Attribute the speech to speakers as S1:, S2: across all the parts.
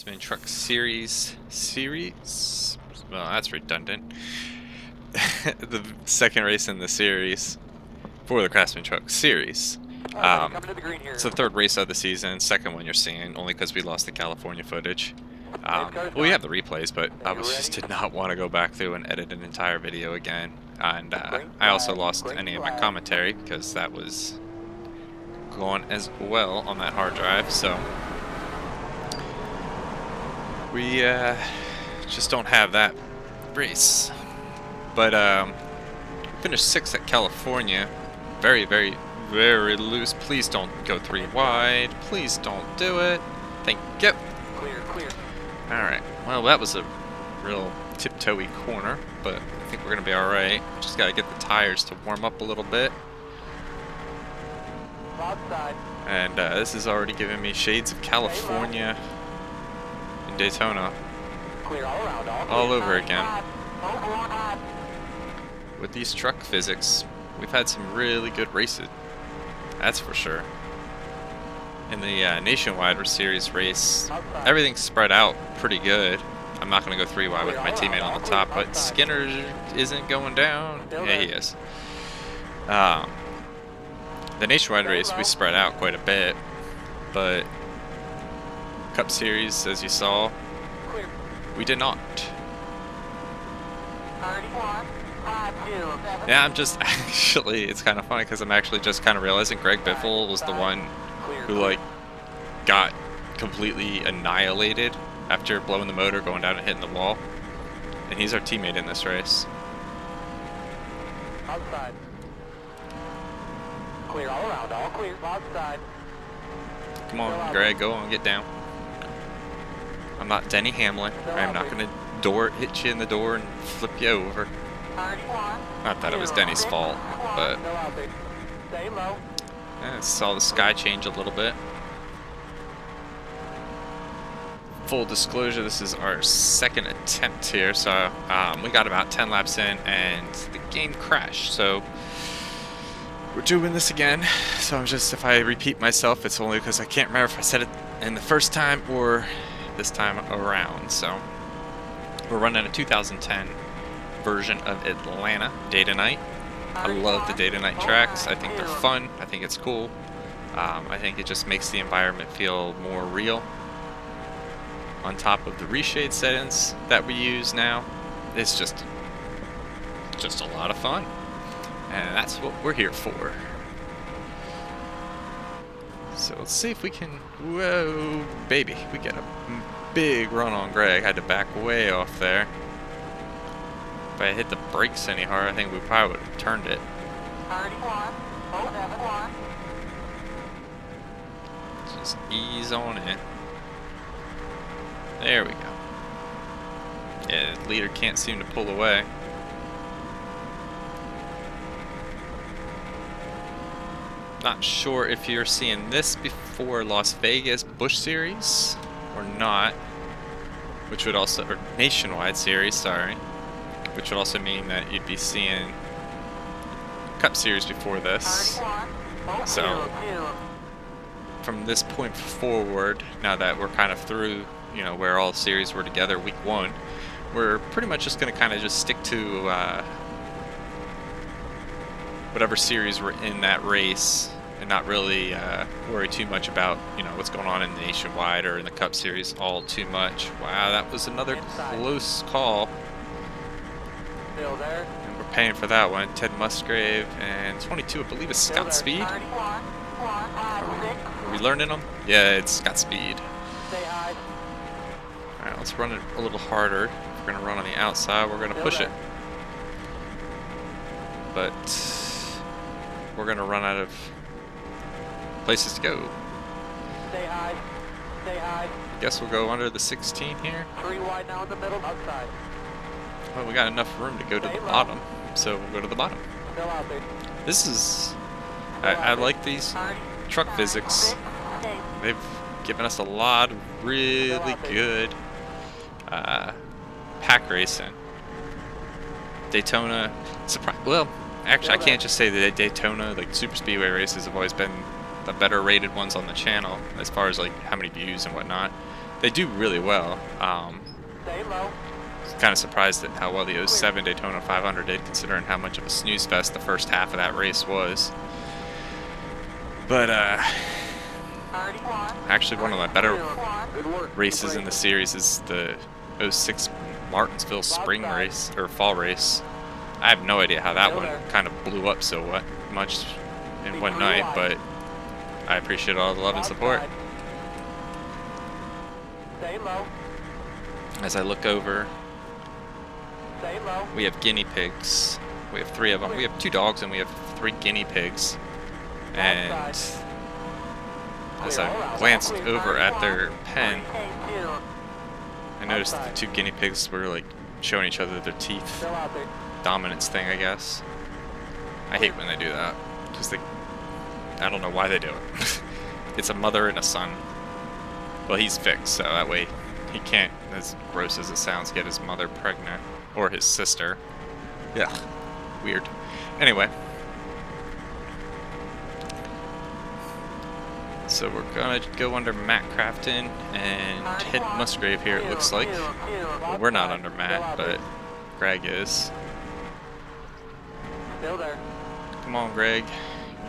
S1: Craftsman Truck Series. Well, that's redundant. The second race in the series for the Craftsman Truck Series. It's the third race of the season, second one you're seeing, only because we lost the California footage. Well, we have the replays, but I just did not want to go back through and edit an entire video again. And I also lost any of my commentary because that was gone as well on that hard drive, so we just don't have that race. But finished 6th at California. Very, very, very loose. Please don't go 3 wide. Please don't do it. Thank you.
S2: Clear.
S1: Alright, well that was a real tiptoey corner, but I think we're going to be alright. Just got to get the tires to warm up a little bit.
S2: Outside.
S1: And this is already giving me shades of California and Daytona
S2: Clear all around.
S1: all over again. With these truck physics, we've had some really good races, that's for sure. In the Nationwide Series race, everything's spread out pretty good. I'm not going to go 3 wide with my teammate on the top, but Skinner isn't going down. Yeah, he is. The Nationwide race, we spread out quite a bit, but Cup Series, as you saw, we did not. Yeah, I'm just actually, it's kind of funny because I'm actually just kind of realizing Greg Biffle was the one who like got completely annihilated after blowing the motor, going down and hitting the wall, and he's our teammate in this race.
S2: Outside. Clear all around, all clear. Outside.
S1: Come on, Greg, go on, get down. I'm not Denny Hamlin. I'm not going to hit you in the door and flip you over. Not that it was Denny's fault, but I saw the sky change a little bit. Full disclosure, this is our second attempt here, so we got about 10 laps in and the game crashed, so we're doing this again. So I'm just, if I repeat myself, it's only because I can't remember if I said it in the first time or this time around. So we're running a 2010 version of Atlanta day to night. I love the day to night tracks. I think they're fun. I think it's cool. I think it just makes the environment feel more real. On top of the reshade settings that we use now, it's just a lot of fun, and that's what we're here for. So let's see if we can. Whoa, baby, we get a big run on Greg. Had to back way off there. If I had hit the brakes any harder, I think we probably would have turned it. Just ease on in. There we go. Yeah, the leader can't seem to pull away. Not sure if you're seeing this before Las Vegas Busch Series or not, which would also, or Nationwide Series, sorry, which would also mean that you'd be seeing Cup Series before this. So from this point forward, now that we're kind of through, you know, where all series were together week 1, we're pretty much just going to kind of just stick to whatever series we're in that race and not really worry too much about, you know, what's going on in the Nationwide or in the Cup Series all too much. Wow, that was another close call.
S2: Still there.
S1: And we're paying for that one. Ted Musgrave and 22, I believe, is Scott Speed. Are we learning them? Yeah, it's Scott Speed.
S2: Stay high.
S1: Alright, let's run it a little harder. If we're going to run on the outside, we're going to push it. But we're going to run out of places to go.
S2: Stay high. Stay high.
S1: Guess we'll go under the 16 here.
S2: 3 wide now in the middle. Outside.
S1: Well, we got enough room to go to the bottom, so we'll go to the bottom.
S2: Still out there.
S1: This is... I like these truck physics. They've given us a lot of really good pack racing. Daytona, well, actually I can't just say that Daytona, like super speedway races have always been the better rated ones on the channel as far as like how many views and whatnot. they do really well.
S2: Stay low.
S1: Kind of surprised at how well the '07 Daytona 500 did, considering how much of a snooze fest the first half of that race was. But actually one of my better races in the series is the '06 Martinsville spring race, or fall race. I have no idea how that one kind of blew up so much in one night, but I appreciate all the love and support.
S2: Stay low.
S1: As I look over,
S2: Stay low.
S1: we have guinea pigs. We have 3 of them. We have 2 dogs and we have 3 guinea pigs. And as I glanced over at their pen, I noticed that the 2 guinea pigs were like showing each other their teeth.
S2: Still out there.
S1: Dominance thing, I guess. I hate when they do that, because I don't know why they do it. It's a mother and a son. Well, he's fixed, so that way he can't, as gross as it sounds, get his mother pregnant. Or his sister. Yeah, weird. Anyway. So we're gonna go under Matt Crafton and hit Musgrave here, it looks like. Well, we're not under Matt, but Greg is.
S2: Still there.
S1: Come on, Greg.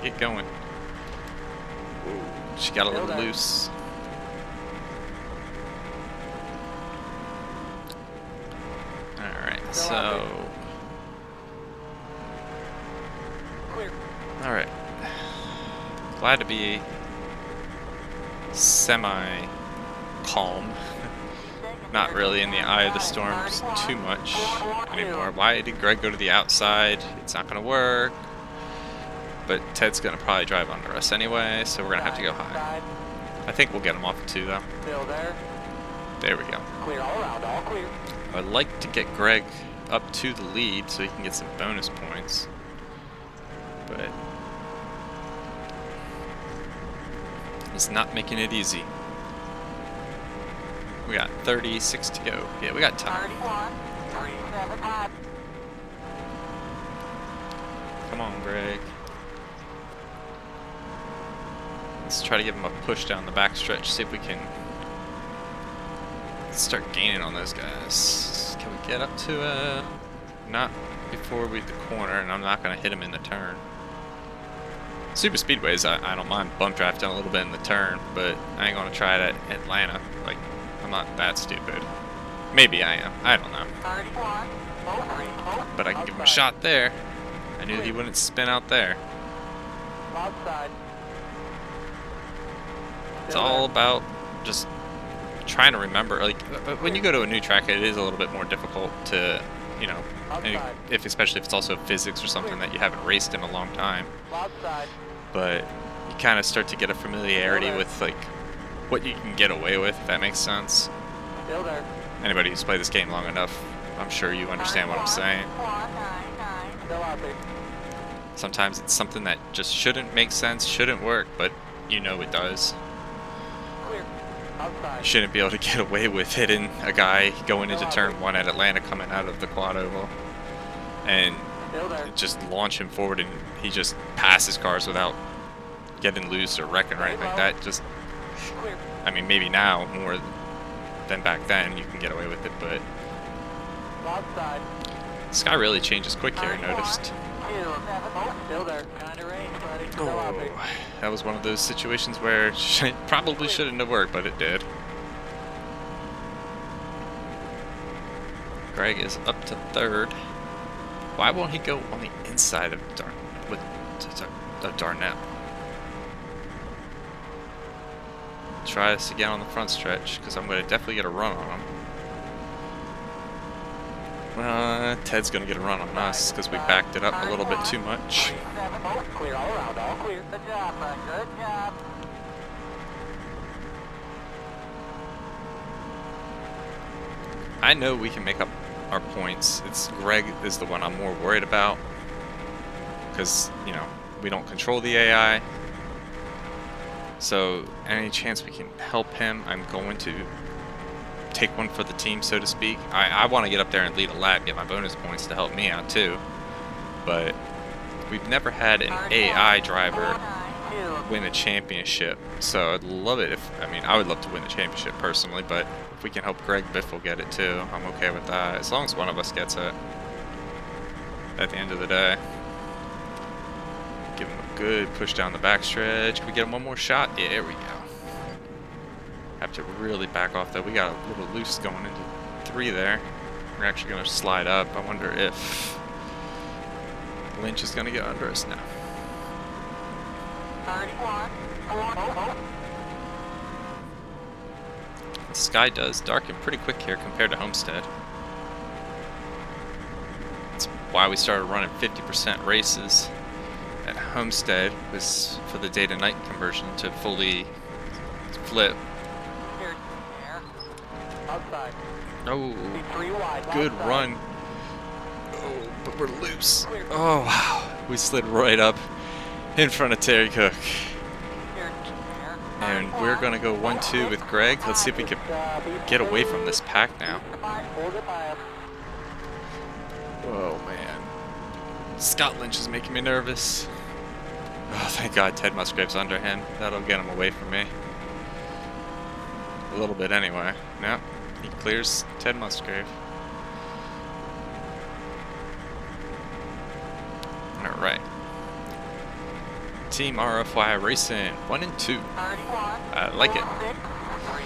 S1: Get going. Ooh, she got a little loose. Alright, so...
S2: Clear.
S1: Alright. Glad to be semi-calm. Not really in the eye of the storms too much anymore. Why did Greg go to the outside? It's not going to work. But Ted's going to probably drive under us anyway, so we're going to have to go high. I think we'll get him off at 2, though.
S2: Still there.
S1: There we go.
S2: Clear all around. All clear.
S1: I'd like to get Greg up to the lead so he can get some bonus points. But he's not making it easy. We got 36 to go. Yeah, we got time.
S2: 31, 375.
S1: Come on, Greg. Let's try to give him a push down the backstretch, see if we can start gaining on those guys. Can we get up to not before we hit the corner, and I'm not going to hit him in the turn. Super speedways, I don't mind bump drafting a little bit in the turn, but I ain't going to try it at Atlanta. Like, I'm not that stupid. Maybe I am. I don't know.
S2: 31, 03,
S1: But I can give him a shot there. I knew he wouldn't spin out there.
S2: outside.
S1: It's all about just trying to remember. Like, when you go to a new track, it is a little bit more difficult to, you know, especially if it's also physics or something that you haven't raced in a long time.
S2: Outside.
S1: But you kind of start to get a familiarity with, like, what you can get away with, if that makes sense.
S2: Still there.
S1: Anybody who's played this game long enough, I'm sure you understand what I'm saying.
S2: 499. Still out there.
S1: Sometimes it's something that just shouldn't make sense, shouldn't work, but you know it does.
S2: Clear. Outside.
S1: You shouldn't be able to get away with hitting a guy going into turn 1 at Atlanta coming out of the quad oval and
S2: Still there.
S1: just launch him forward and he just passes cars without getting loose or wrecking or anything like that. Just,
S2: Clear.
S1: I mean, maybe now more than back then you can get away with it, but
S2: Outside.
S1: this guy really changes quick here, I noticed.
S2: Still there. Kind of range, buddy. Still out there.
S1: Oh, that was one of those situations where it probably shouldn't have worked, but it did. Greg is up to 3rd. Why won't he go on the inside of Darnell? Try this again on the front stretch, because I'm going to definitely get a run on him. Ted's going to get a run on us, because we backed it up a little bit too much.
S2: Clear all around, all clear. Good job, bud. Good job.
S1: I know we can make up our points. It's Greg is the one I'm more worried about, because, you know, we don't control the AI. So any chance we can help him, I'm going to take one for the team, so to speak. I want to get up there and lead a lap, get my bonus points to help me out too. But we've never had an AI driver win a championship. So I'd love it if, I mean, I would love to win the championship personally, but if we can help Greg Biffle get it too, I'm okay with that. As long as one of us gets it at the end of the day. Give him a good push down the backstretch. Can we get him one more shot? Yeah, there we go. Have to really back off though. We got a little loose going into 3 there. We're actually going to slide up. I wonder if Lynch is going to get under us now.
S2: 31.
S1: The sky does darken pretty quick here compared to Homestead. That's why we started running 50% races at Homestead, was for the day to night conversion to fully flip.
S2: Here, outside.
S1: Oh,
S2: 3 wide.
S1: good
S2: outside.
S1: run. Oh, but we're loose. Oh, wow. We slid right up in front of Terry Cook.
S2: Here,
S1: And we're going to go 1-2 with Greg. Let's see if we can get away from this pack now.
S2: Hold it by.
S1: Oh, man. Scott Lynch is making me nervous. Oh, thank God Ted Musgrave's under him. That'll get him away from me. A little bit anyway. No, he clears Ted Musgrave. Alright. Team RFY Racing 1 and 2.
S2: 31.
S1: I like it.
S2: 6, 3.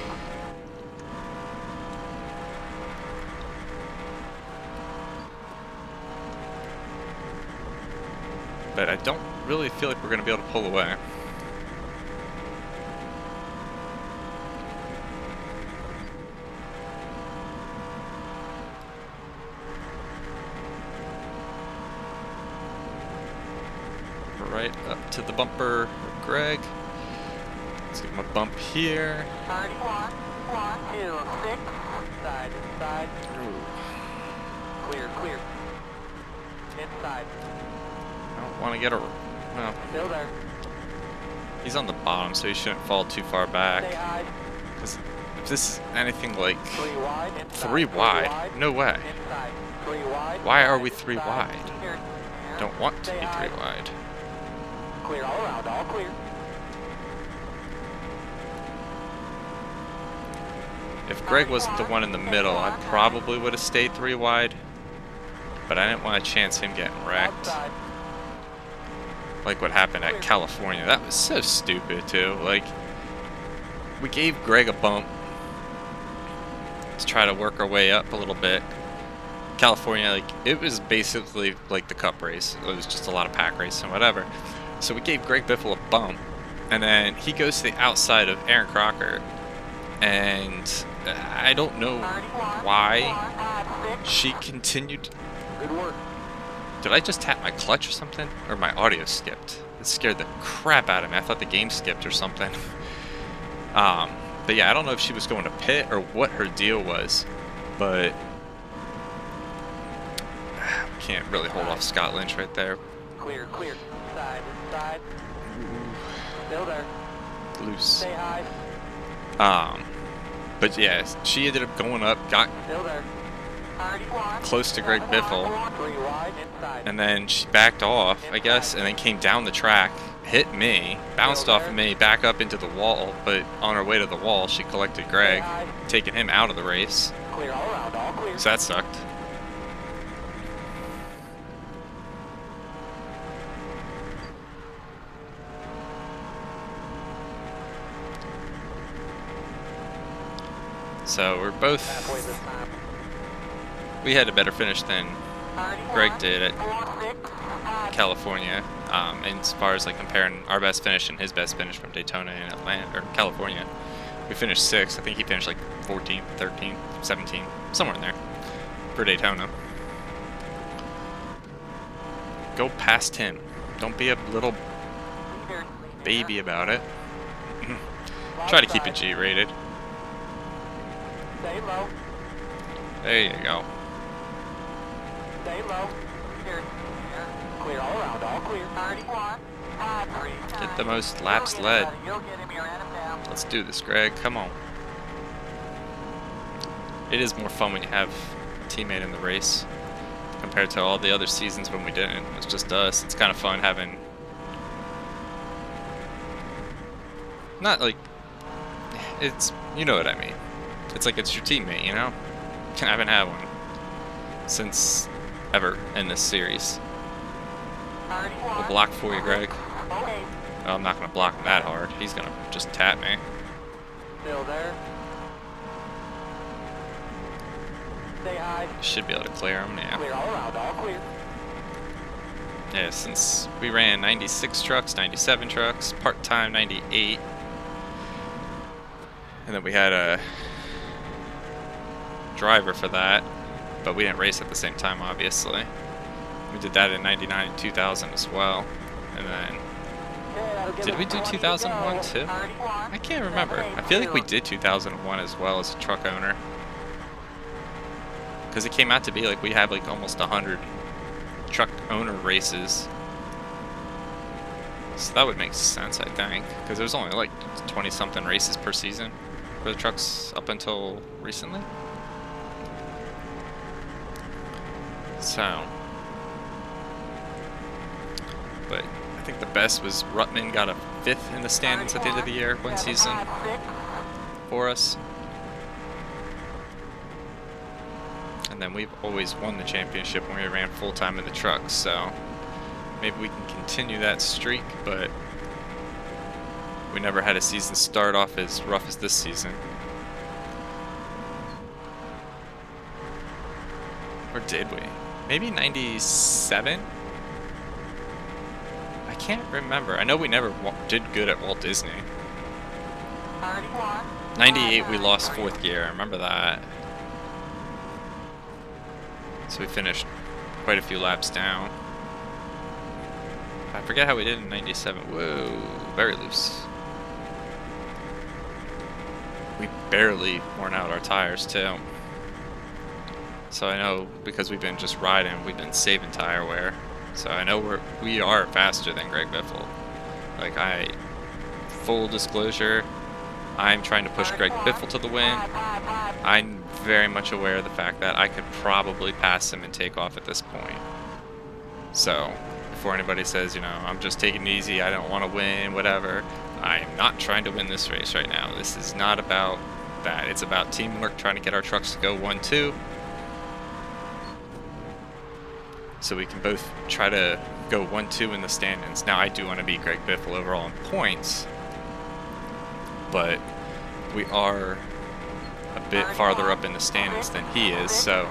S1: But I don't really feel like we're going to be able to pull away. Right up to the bumper of Greg. Let's give him a bump here.
S2: 31. 1, 2, 6. Side, inside.
S1: Ooh.
S2: Clear, clear. Inside.
S1: I don't want to get a... Well,
S2: Still there.
S1: he's on the bottom, so he shouldn't fall too far back.
S2: Stay high.
S1: Because if this is anything like
S2: 3 wide. Inside.
S1: 3 wide, no way.
S2: Inside. 3 wide.
S1: Why are we
S2: inside,
S1: 3 wide?
S2: Here,
S1: Don't want to
S2: Stay
S1: be 3
S2: high.
S1: wide.
S2: Clear all around. All clear.
S1: If Greg wasn't the one in the middle, I probably would have stayed 3 wide. But I didn't want to chance him getting wrecked.
S2: Outside.
S1: Like what happened at California. That was so stupid too. Like, we gave Greg a bump to try to work our way up a little bit. California, like, it was basically like the cup race. It was just a lot of pack racing, whatever. So we gave Greg Biffle a bump, and then he goes to the outside of Aaron Crocker, and I don't know why she continued.
S2: Good work.
S1: Did I just tap my clutch or something? Or my audio skipped? It scared the crap out of me. I thought the game skipped or something. But yeah, I don't know if she was going to pit or what her deal was, but can't really hold off Scott Lynch right there.
S2: Clear, clear. Side, inside. Still there.
S1: Loose.
S2: Stay high.
S1: But yeah, she ended up going up, got
S2: Still there. 31.
S1: close to Greg Biffle,
S2: 3 wide. Inside.
S1: and then she backed off, I guess, and then came down the track, hit me, bounced off of me, back up into the wall, but on her way to the wall, she collected Greg, taking him out of the race.
S2: Clear all around. All clear.
S1: So that sucked. So we're both,
S2: Halfway this time.
S1: we had a better finish than
S2: 31.
S1: Greg did at
S2: 46.
S1: California, and as far as like comparing our best finish and his best finish from Daytona and Atlanta, or California, we finished 6th. I think he finished like 14th, 13th, 17th, somewhere in there for Daytona. Go past him. Don't be a little baby about it. Try to keep it G-rated.
S2: Stay low.
S1: There you go.
S2: Stay low. Here. Clear all around. All clear. 31. 5, 3.
S1: Get the most laps led.
S2: You'll get him. You're at him now.
S1: Let's do this, Greg. Come on. It is more fun when you have a teammate in the race compared to all the other seasons when we didn't. It was just us. It's kind of fun having Not like it's, you know what I mean. It's like it's your teammate, you know? I haven't had one since ever in this series. We'll block for you, Greg.
S2: Okay.
S1: Oh, I'm not going to block him that hard. He's going to just tap me.
S2: Still there. Stay high.
S1: Should be able to clear him, yeah.
S2: Clear all around, all clear.
S1: Yeah, since we ran 96 trucks, 97 trucks, part-time 98. And then we had a driver for that, but we didn't race at the same time, obviously. We did that in 99 and 2000 as well. And then, did we do 2001 too? I can't remember. I feel like we did 2001 as well as a truck owner. Because it came out to be like we had like almost 100 truck owner races. So that would make sense, I think. Because there was only like 20 something races per season for the trucks up until recently. So, but I think the best was Ruttman got a 5th in the standings at the end of the year, one season for us. And then we've always won the championship when we ran full-time in the trucks, so maybe we can continue that streak, but we never had a season start off as rough as this season. Or did we? Maybe 97? I can't remember. I know we never did good at Walt Disney. 98 we lost 4th gear, I remember that. So we finished quite a few laps down. I forget how we did in 97. Whoa, very loose. We barely worn out our tires too. So I know because we've been just riding, we've been saving tire wear. So I know we are faster than Greg Biffle. Like full disclosure, I'm trying to push Greg Biffle to the win. I'm very much aware of the fact that I could probably pass him and take off at this point. So before anybody says, you know, I'm just taking it easy, I don't want to win, whatever, I'm not trying to win this race right now. This is not about that. It's about teamwork, trying to get our trucks to go 1-2. So we can both try to go 1-2 in the standings. Now I do want to beat Greg Biffle overall in points, but we are a bit farther up in the standings than he is, so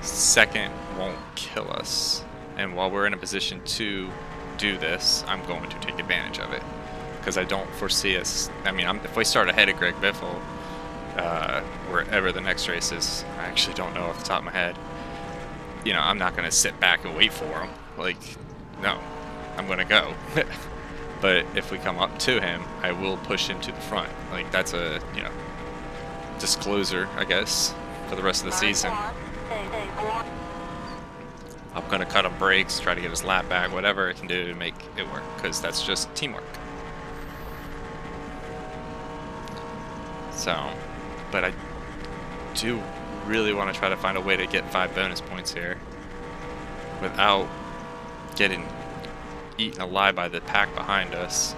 S1: 2nd won't kill us. And while we're in a position to do this, I'm going to take advantage of it, because I don't foresee us. I mean, if we start ahead of Greg Biffle, wherever the next race is, I actually don't know off the top of my head. You know, I'm not going to sit back and wait for him. Like, no, I'm going to go. But if we come up to him, I will push him to the front. Like, that's a, you know, disclosure, I guess, for the rest of the season. I'm going to cut him brakes, try to get his lap back, whatever I can do to make it work, because that's just teamwork. So, but I do really want to try to find a way to get 5 bonus points here without getting eaten alive by the pack behind us.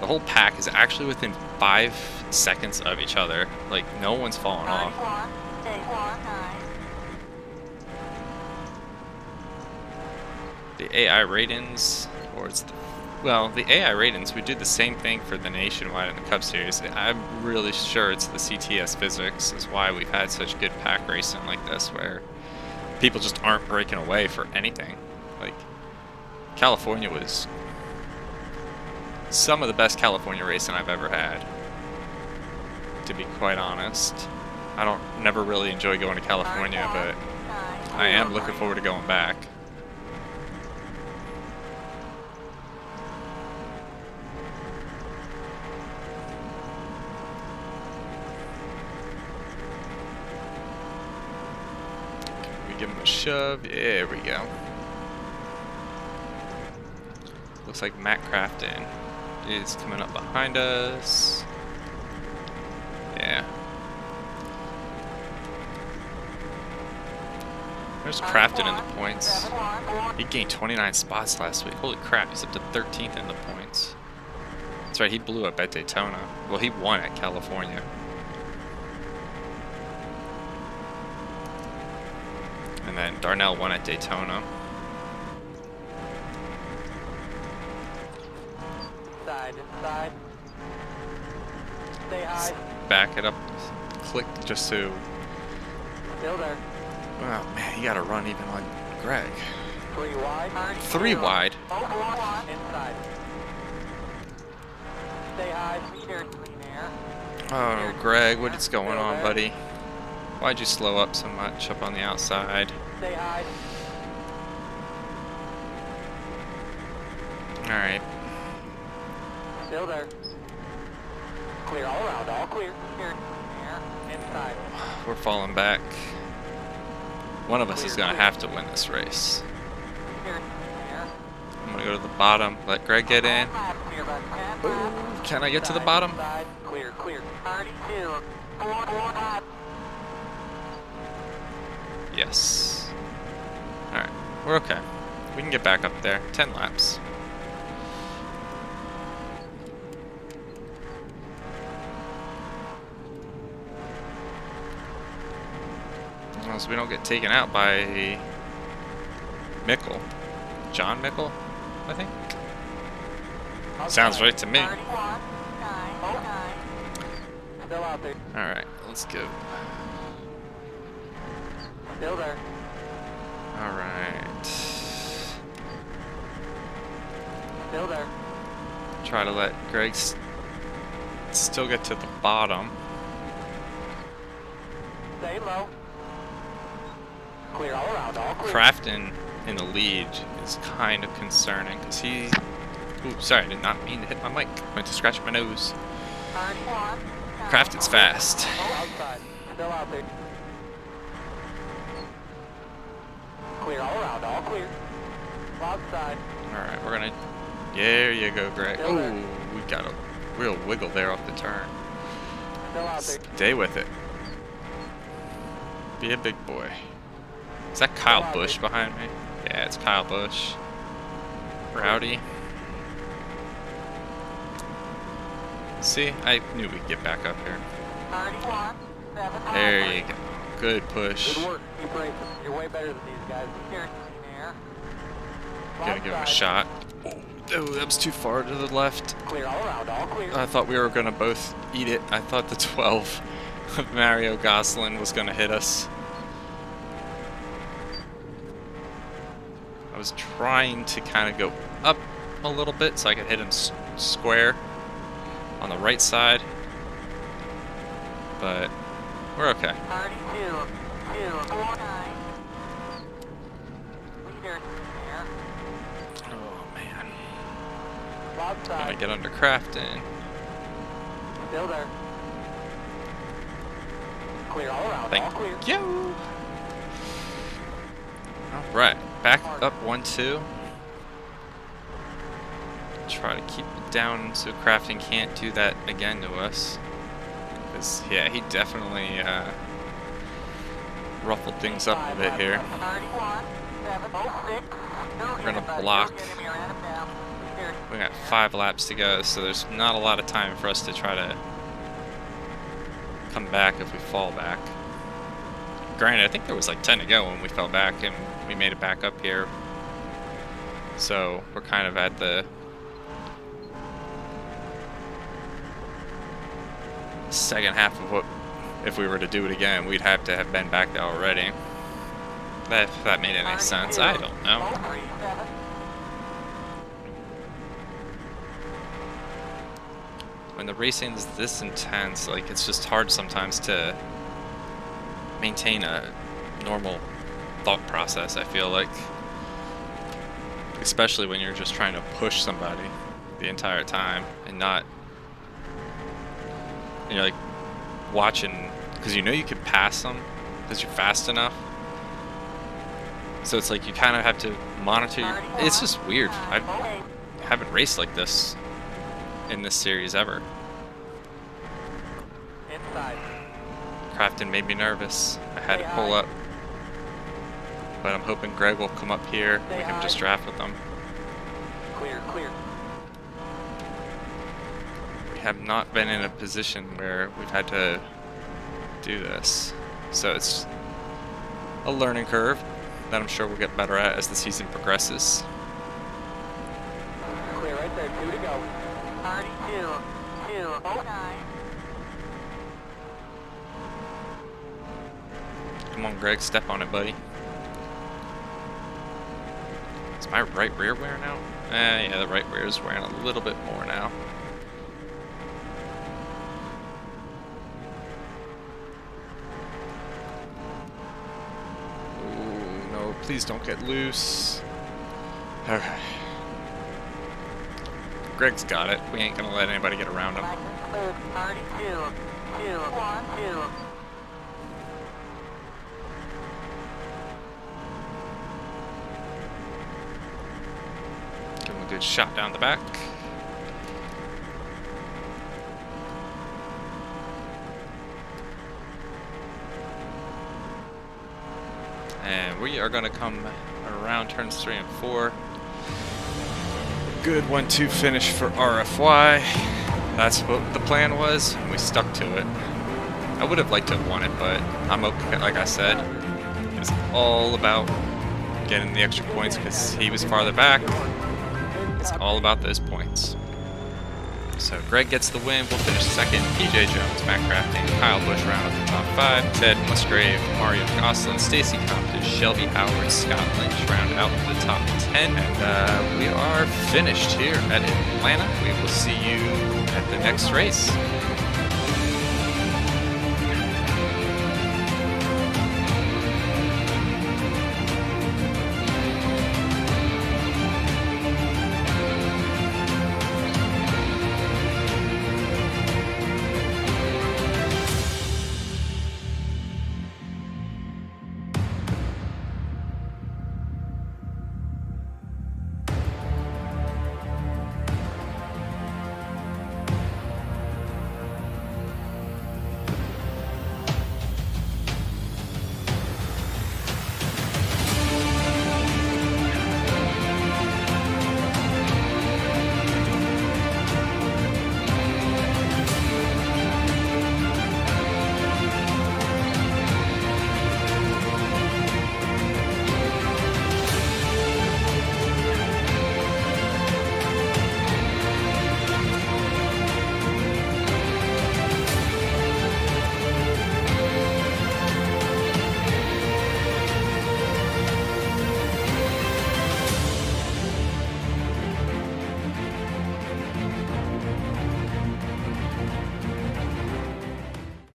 S1: The whole pack is actually within 5 seconds of each other. Like, no one's falling off. The AI ratings, or it's the, well, the AI ratings, we do the same thing for the Nationwide and the Cup Series. I'm really sure it's the CTS physics is why we've had such good pack racing like this, where people just aren't breaking away for anything. Like, California was some of the best California racing I've ever had, to be quite honest. I don't never really enjoy going to California, but I am looking forward to going back. Give him a shove. There we go. Looks like Matt Crafton is coming up behind us. Yeah. There's Crafton in the points. He gained 29 spots last week. Holy crap, he's up to 13th in the points. That's right, he blew up at Daytona. Well, he won at California. And then Darnell won at Daytona.
S2: Inside. Stay high.
S1: Back it up. Click just to...
S2: Still there.
S1: Oh man, you gotta run even like Greg.
S2: 3 wide.
S1: 3 wide.
S2: Inside. Stay high. Clean air.
S1: Oh, Greg, what is going on, buddy? Why'd you slow up so much up on the outside?
S2: Stay high.
S1: Alright.
S2: Still there. Clear all around. All clear. Clear air. Inside.
S1: We're falling back. One of us is gonna have to win this race.
S2: Clear air.
S1: I'm gonna go to the bottom, let Greg get in. Ooh, can I get to the bottom?
S2: Clear. 32.
S1: Yes. Alright, we're okay. We can get back up there. 10 laps. As we don't get taken out by Mickle. John Mickle, I think? Sounds right to me.
S2: Still out there.
S1: Alright, let's go.
S2: Still there.
S1: Alright.
S2: Still there.
S1: Try to let Greg still get to the bottom.
S2: Stay low. Clear all around. All clear.
S1: Crafton in the lead is kind of concerning because he... Ooh, sorry, I did not mean to hit my mic. I meant to scratch my nose. Crafton's fast.
S2: Outside. Still out there. Clear all around. All clear. Outside.
S1: Alright, we're gonna... There you go, Greg.
S2: Still there.
S1: Ooh, we got a real wiggle there off the turn.
S2: Still out there.
S1: Stay with it. Be a big boy. Is that Kyle Busch behind me? Yeah, it's Kyle Busch. Rowdy. See, I knew we'd get back up here.
S2: 31.
S1: There you go. Good push.
S2: Good work. Keep racing. You're way better than these guys. Here, clean air.
S1: Gotta give him a shot. Oh, that was too far to the left.
S2: Clear all around. All clear.
S1: I thought we were gonna both eat it. I thought the 12 of Mario Gosselin was gonna hit us. I was trying to kind of go up a little bit so I could hit him square on the right side, but we're okay.
S2: 32. 249. Leader. Air.
S1: Oh man.
S2: Outside.
S1: Gonna get under Crafton.
S2: Still there. Clear all around.
S1: Thank
S2: All clear.
S1: you. Alright, back up 1-2. Try to keep it down so Crafton can't do that again to us. Because, yeah, he definitely ruffled things up a bit here. We're going to block. We got 5 laps to go, so there's not a lot of time for us to try to come back if we fall back. Granted, I think there was like 10 to go when we fell back and we made it back up here. So we're kind of at the second half of what, if we were to do it again, we'd have to have been back there already. If that made any sense, I don't know. When the racing is this intense, like, it's just hard sometimes to maintain a normal thought process, I feel like. Especially when you're just trying to push somebody the entire time and not, you know, like, watching, because you know you can pass them because you're fast enough. So it's like you kind of have to monitor your, it's just weird. I haven't raced like this in this series ever.
S2: Inside.
S1: Crafton made me nervous. I had to pull up. but I'm hoping Greg will come up here and we can just draft with him.
S2: Clear, clear.
S1: We have not been in a position where we've had to do this, so it's a learning curve that I'm sure we'll get better at as the season progresses.
S2: Clear right there, 2 to go. 32, 209.
S1: Come on, Greg, step on it, buddy. Is my right rear wearing out? Yeah, the right rear is wearing a little bit more now. Ooh, no, please don't get loose. Okay. Greg's got it. We ain't gonna let anybody get around him.
S2: 32, 212.
S1: Give him a good shot down the back. And we are going to come around turns 3 and 4. Good 1-2 finish for RFY. That's what the plan was, and we stuck to it. I would have liked to have won it, but I'm okay. Like I said, it's all about getting the extra points because he was farther back. It's all about those points. So Greg gets the win. We'll finish second. PJ Jones, Matt Crafting, Kyle Busch round up the top 5. Ted Musgrave, Mario Gosselin, Stacy Compton, Shelby Howard, Scott Lynch round out the top 10. And we are finished here at Atlanta. We will see you at the next race.